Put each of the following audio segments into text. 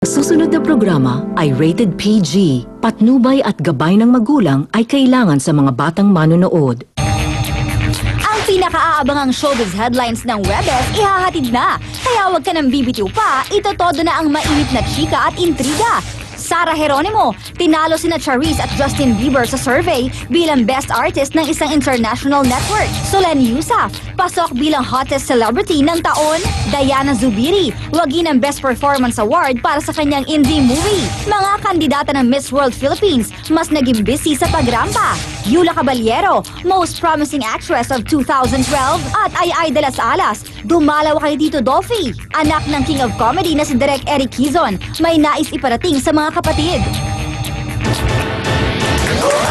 Susunod na programa ay rated PG. Patnubay at gabay ng magulang ay kailangan sa mga batang manonood. Ang pinakaabangang showbiz headlines ng Webes ihahatid na. Kaya huwag ka nang bibitiw pa, ito todo na ang mainit na chika at intriga. Sara Geronimo, tinalo sina Charisse at Justin Bieber sa survey bilang Best Artist ng isang international network. Solen Yusuf, pasok bilang Hottest Celebrity ng taon. Diana Zubiri, wagi ng Best Performance Award para sa kanyang indie movie. Mga kandidata ng Miss World Philippines, mas naging busy sa pagrampa. Yula Caballero, Most Promising Actress of 2012 at Ay de las Alas, dumalaw kay Tito Dolphy. Anak ng King of Comedy na si Direk Eric Quizon, may nais iparating sa mga kapatid.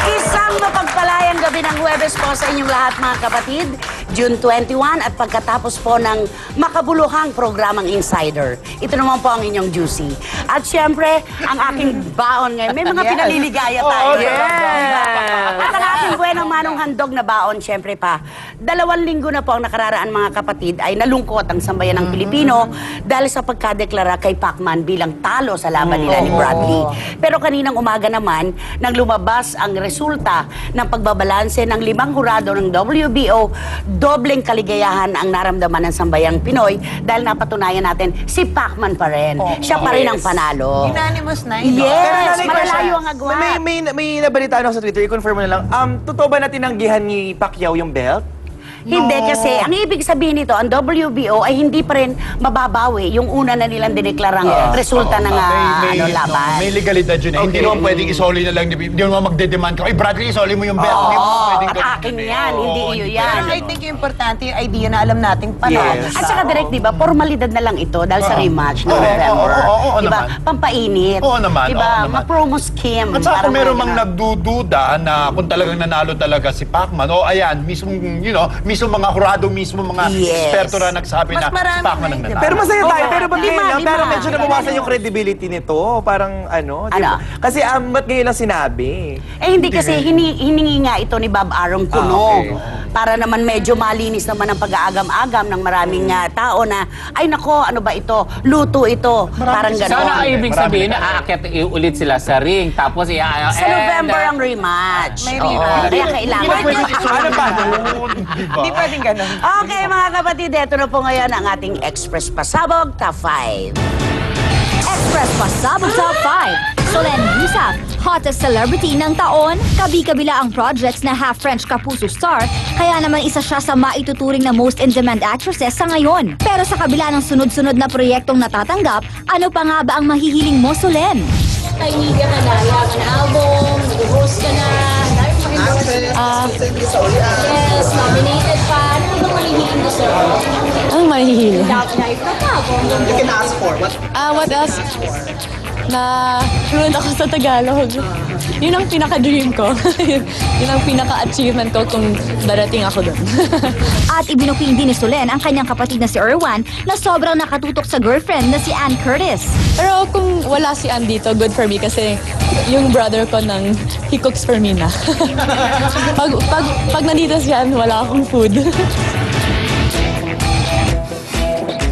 Isang mapagpalayang gabi ng Huwebes po sa inyong lahat mga kapatid. June 21 at pagkatapos po ng makabuluhang programang Insider. Ito naman po ang inyong Juicy. At syempre, ang aking baon ngayon. May mga pinaliligaya tayo. At ang aking buenang manong handog na baon, syempre pa. 2 linggo na po ang nakararaan mga kapatid ay nalungkot ang sambayan ng Pilipino dahil sa pagkadeklara kay Pacman bilang talo sa laban nila ni Bradley. Pero kaninang umaga naman, nang lumabas ang resulta ng pagbabalanse ng 5 hurado ng WBO, dobleng kaligayahan ang naramdaman ng sambayang Pinoy dahil napatunayan natin si Pacman pa rin. Siya pa rin ang panalo. Unanimous na ito. Yes! Malalayo ang agwat. May nabalitaan ako sa Twitter, i-confirm mo na lang. Totoo ba na tinanggihan ni Pacquiao yung belt? Hindi kasi, ang ibig sabihin nito, ang WBO ay hindi pa rin mababawi yung una na nilang dineklarang resulta ng laban. May legalidad yun. Hindi naman pwedeng isoli na lang. Hindi naman magde-demand ka. Ay, Bradley, isoli mo yung belt. Hindi mo pwedeng ganun. Akin yan, hindi iyo yan. Pero I think yung importante yung idea na alam nating panalo. At saka direct, di ba, formalidad na lang ito dahil sa rematch ng November. Oo Di ba, naman. pampainit. Oo naman, Di ba, oo naman. ma-promo scheme. At saka kung meron mang mga- nagdududa na kung talagang nanalo talaga si Pacman, o ayan, mismo, mismo mga hurado, mismo mga Yes. eksperto na nagsabi Mas na si marami Pacman ang na, nanalo. pero Masaya tayo, pero ba't Lima, ngayon lang? lima. Pero medyo nabawasan Lima. yung credibility nito. Parang di ba? Kasi ba't ngayon lang sinabi? Eh hindi kasi hiningi nga ito ni Bob Aaron Puno. Para naman medyo malinis naman ang pag-aagam-agam ng maraming tao na, ay nako, ano ba ito? Luto ito. Parang gano'n. Sana ibig sabihin na aakyat ulit sila sa ring. Tapos Sa November ang rematch. May Oo, rematch. kaya kailangan. Ano ba? Hindi pwedeng ganun. Okay mga kapatid, ito na po ngayon ang ating Express Pasabog Top 5. Express Pasabog Top 5. Solen Yusuf, Hottest Celebrity ng taon. Kabi-kabila ang projects na half-French Kapuso star, kaya naman isa siya sa maituturing na most in-demand actresses sa ngayon. Pero sa kabila ng sunod-sunod na proyektong natatanggap, ano pa nga ba ang mahihiling mo, Solen? Kay media ka na, yaman na album, nag-host ka na, yes, nominated pa. Ano bang mahihiling mo, sir? Ang mahihiling? Love life na pa. You can ask for what? What else? Na fluent ako sa Tagalog. Yun ang pinaka-dream ko. Yun ang pinaka-achievement ko kung darating ako doon. At ibinuking din ni Solen ang kanyang kapatid na si Erwan na sobrang nakatutok sa girlfriend na si Ann Curtis. Pero kung wala si Ann dito, good for me kasi yung brother ko he cooks for me na. pag nandito si Ann, wala akong food.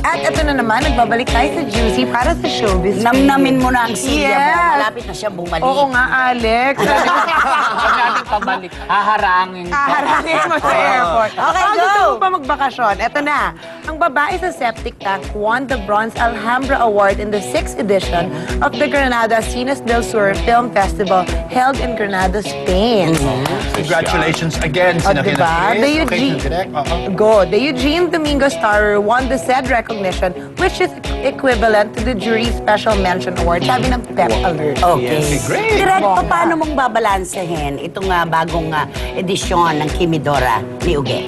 At ito na naman, nagbabalik tayo sa Juicy para sa showbiz. Namnamin mo na ang silya mo. Yes. Malapit na siya bumalik. Oo nga, Alex. Huwag natin pabalik. Haharangin ko. Haharangin mo sa airport. Okay, Ang go! gusto mo pa magbakasyon? Ito na. Ang babae sa septic tank won the Bronze Alhambra Award in the 6th edition of the Granada Cines del Sur Film Festival held in Granada, Spain. Congratulations again. O, diba? The Eugene, The Eugene Domingo Starrer won the said recognition, which is equivalent to the Jury Special Mention Award. Sabi ng Pep Alert. Okay. Great. Direct, Bongga. paano mong babalansehin itong bagong edisyon ng Kimidora ni Uge?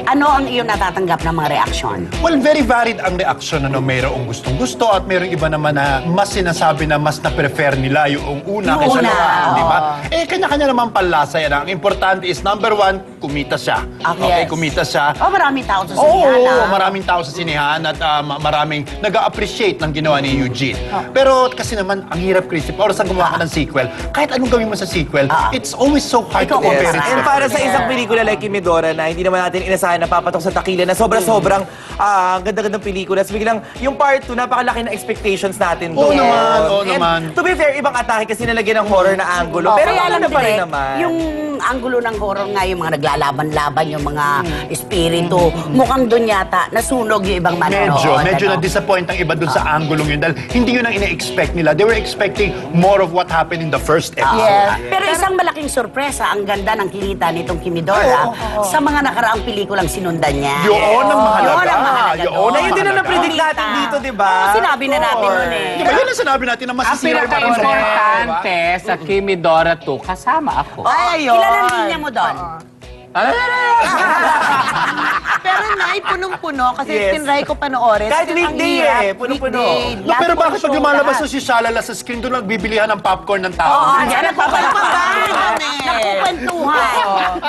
Ano ang iyong natatanggap ng mga reaksyon? Well, very varied ang reaksyon. Mayroong gustong-gusto at mayroong iba naman na mas sinasabi na mas na-prefer nila yung una Yung kaysa una, naman, di ba? oo. Eh, kanya-kanya naman palasa yan. Ang importante is, number 1, kumita siya. Okay, Yes. kumita siya. Oh, maraming tao sa Oo, sinihan. maraming tao sa sinihan at maraming nag-appreciate ng ginawa ni Eugene. Pero kasi naman, ang hirap, Christy, oras ang gumawa ka ng sequel, kahit anong gawin mo sa sequel, it's always so hard to Ikaw, compare yes. it. And para sa isang pelikula like Kimidora na hindi naman natin inasahan ka, napapatok sa takila na sobrang ganda-gandang pelikula. So biglang, yung part 2, napakalaki ng expectations natin Oo doon. naman, oo And naman. To be fair, ibang atake kasi nalagyan ng horror na angulo. Pero Kaya ano lang pa rin direct, naman. yung anggulo ng horror nga, yung mga naglalaban-laban, yung mga espiritu, mukhang doon yata nasunog yung ibang manonood. Medyo ano? na-disappoint ang iba dun sa anggulong yun dahil hindi yun ang ina-expect nila. They were expecting more of what happened in the first episode. Yes. Pero isang malaking sorpresa, ang ganda ng kilita nitong Kimidora sa mga nakaraang pelikulang sinundan niya. Yun ang mahalaga. Yun ang mahalaga Yun doon. Na yun din ang mahalaga. na-predict natin dito, di ba? Oo, sinabi na natin yun eh. Di ba yun ang sinabi natin na Ang masisira yung pinaka-importante sa Kimi Dora 2, kasama ako. Ay, Ayun. ilan ang linya mo doon? Pero Nay, punong-puno kasi Yes. tinry ko panoorin. Kahit Ang weekday hirap, eh, punong-puno. weekday. No, pero Lahat bakit ng pag show, lumalabas lahat. na si Shalala sa screen, doon nagbibilihan ng popcorn ng tao? Oo, Yan yan ang nagkukwentuhan kami. Nagkukwentuhan.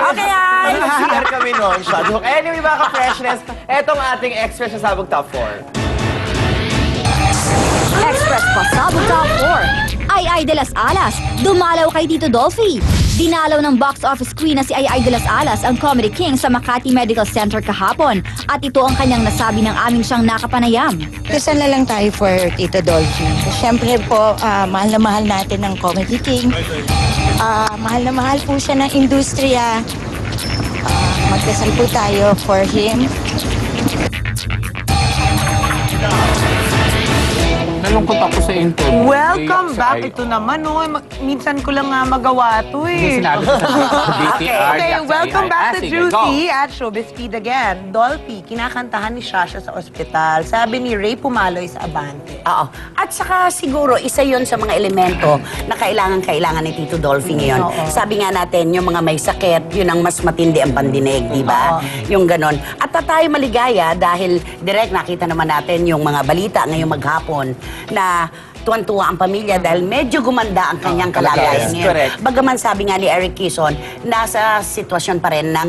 Okay, ay. Mag-share kami noon, Shadow. Anyway, mga ka-freshness, etong ating extra sa Sabog Top 4. Express Pasabog Top 4. Ay de las Alas, dumalaw kay Tito Dolphy. Dinalaw ng box office queen na si Ay de las Alas ang Comedy King sa Makati Medical Center kahapon. At ito ang kanyang nasabi ng aming siyang nakapanayam. Dasal na lang tayo for Tito Dolphy. Siyempre po, mahal na mahal natin ng Comedy King. Mahal na mahal po siya ng industriya. Magdasal po tayo for him. Nalungkot ako sa interview. Welcome Iyak sa back. ay- Ito naman, oh. Minsan ko lang nga magawa to eh. Hindi sinabi ko sa BTR. Okay, iyak sa welcome AI. back to Sige, Juicy go. at Showbiz Feed again. Dolphy, kinakantahan ni Shasha sa ospital. Sabi ni Ray Pumaloy sa Abante. Oo. At saka siguro, isa yon sa mga elemento na kailangan ni Tito Dolphy ngayon. Sabi nga natin, yung mga may sakit, yun ang mas matindi ang pandinig, di ba? Yung ganon. At tayo maligaya dahil direct nakita naman natin yung mga balita ngayong maghapon na tuwan-tuwa ang pamilya dahil medyo gumanda ang kanyang kalagayan Yes, ngayon. correct. Bagaman sabi nga ni Eric Kison, nasa sitwasyon pa rin ng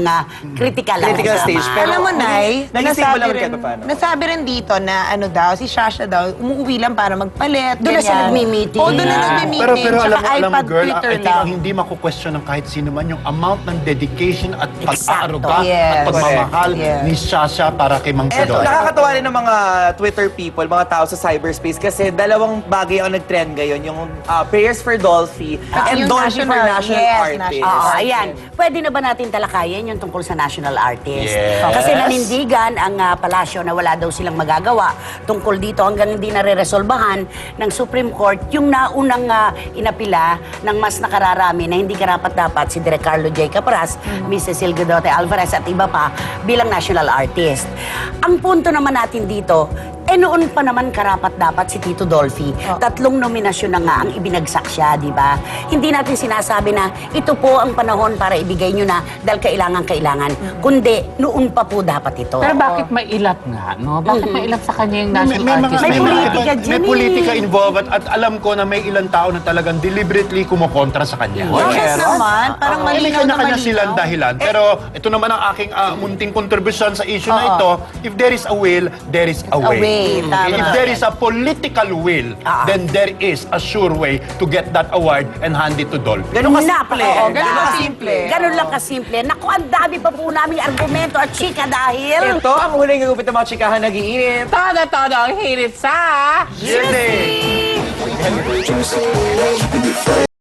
critical ang Critical kasama. stage, pero- Alam mo, Nay, Nagising mo lang kahit paano. nasabi rin dito na ano daw, si Shasha daw, umuwi lang para magpalit. Doon na siya ganyan. nagmi-meeting. Oo, doon na Yeah. nagmi-meeting. Pero alam Tsaka mo, iPad, girl, Twitter I think lang. ang hindi maku-question ng kahit sino man yung amount ng dedication at pag-aaruga Yes. at pagmamahal Yes. ni Shasha para kay Mang Eto, Fedor. nakakatawa rin ng mga Twitter people, mga tao sa cyberspace kasi dalawang bagay ang nag-trend ngayon, yung prayers for Dolphy and yung Dolphy for National yes, Artist. national. Oo, ayan. Pwede na ba natin talakayin yung tungkol sa national artist? Yes. Kasi nanindigan ang palasyo na wala daw silang magagawa tungkol dito hanggang hindi nare-resolbahan ng Supreme Court yung naunang inapila ng mas nakararami na hindi karapat-dapat si Direk Carlo J. Capras, Mrs. Cecil Godote Alvarez at iba pa bilang national artist. Ang punto naman natin dito, noon pa naman karapat-dapat si Tito Dolphy. 3 nominasyon na nga ang ibinagsak siya, di ba? Hindi natin sinasabi na ito po ang panahon para ibigay nyo na dahil kailangan-kailangan. Kundi, noon pa po dapat ito. Pero bakit may ilat nga, no? Bakit may ilat sa kanya yung national artist? May politika, may Jimmy. politika involved at alam ko na may ilang tao na talagang deliberately kumukontra sa kanya. Bakit naman? Parang May malinaw na kanya-kanya malinaw. silang dahilan. Pero ito naman ang aking munting kontribusyon sa issue na ito. If there is a will, there is a way. Tama. If there is a political will, then there is a sure way to get that award and hand it to Dolphy. Ganun kasimple. Oo, ganun kasimple. Ganun lang kasimple. Naku, ang dami pa po namin argumento at chika dahil... Ito ang huling gagupit ng mga chikahan nag-iinit. Todo ang hirit sa... Juicy!